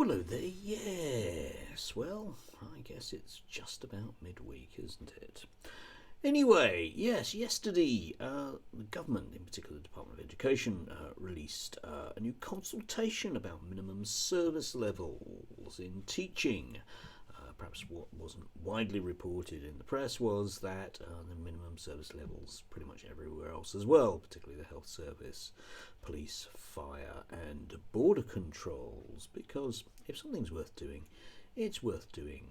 Hello there, yes. Well, I guess it's just about midweek, isn't it? Anyway, yes, yesterday the government, in particular the Department of Education, released a new consultation about minimum service levels in teaching. Perhaps what wasn't widely reported in the press was that the minimum service levels pretty much everywhere else as well, particularly the health service, police, fire, and border controls. Because if something's worth doing, it's worth doing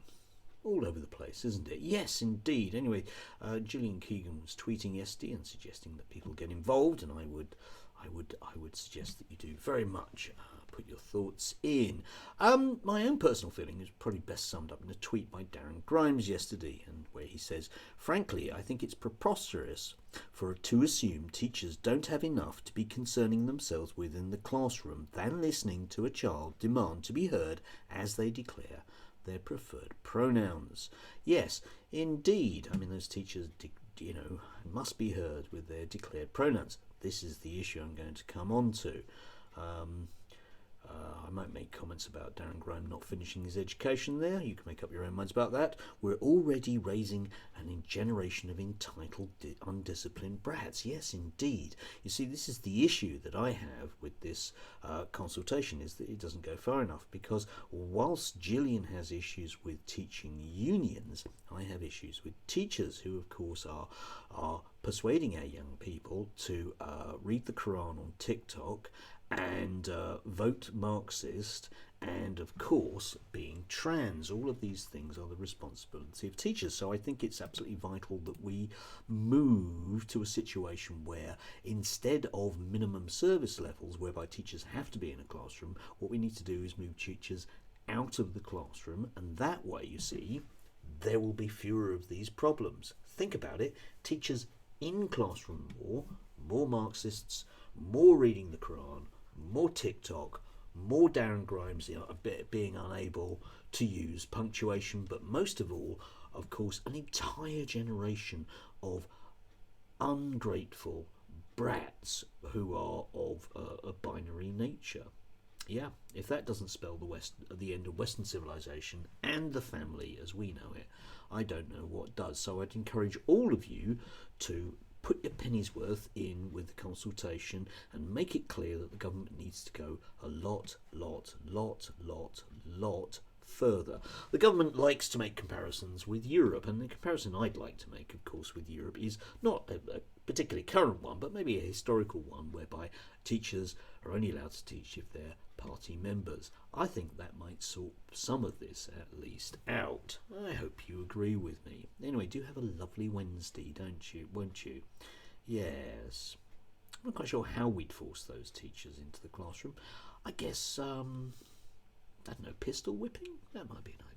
all over the place, isn't it? Yes, indeed. Anyway, Gillian Keegan was tweeting yesterday and suggesting that people get involved, and I would suggest that you do very much. Put your thoughts in. My own personal feeling is probably best summed up in a tweet by Darren Grimes yesterday, and where he says, "Frankly, I think it's preposterous to assume teachers don't have enough to be concerning themselves with in the classroom than listening to a child demand to be heard as they declare their preferred pronouns." Yes, indeed. I mean, those teachers, must be heard with their declared pronouns. This is the issue I'm going to come on to. I might make comments about Darren Graham not finishing his education there. You can make up your own minds about that. We're already raising a generation of entitled, undisciplined brats. Yes, indeed. You see, this is the issue that I have with this consultation, is that it doesn't go far enough, because whilst Gillian has issues with teaching unions, I have issues with teachers who, of course, are persuading our young people to read the Quran on TikTok and vote Marxist, and of course being trans. All of these things are the responsibility of teachers. So I think it's absolutely vital that we move to a situation where, instead of minimum service levels whereby teachers have to be in a classroom, what we need to do is move teachers out of the classroom, and that way, you see, there will be fewer of these problems. Think about it. Teachers in classroom more Marxists, more reading the Quran, more TikTok, more Darren Grimes being unable to use punctuation, but most of all, of course, an entire generation of ungrateful brats who are of a binary nature. Yeah, if that doesn't spell the end of Western civilization and the family as we know it, I don't know what does. So I'd encourage all of you to put your penny's worth in with the consultation and make it clear that the government needs to go a lot further. The government likes to make comparisons with Europe, and the comparison I'd like to make, of course, with Europe is not a particularly current one, but maybe a historical one, whereby teachers are only allowed to teach if they're party members. I think that might sort some of this at least out. I hope you agree with me. Anyway, do have a lovely Wednesday, won't you? Yes. I'm not quite sure how we'd force those teachers into the classroom. I guess, I don't know, pistol whipping? That might be an idea.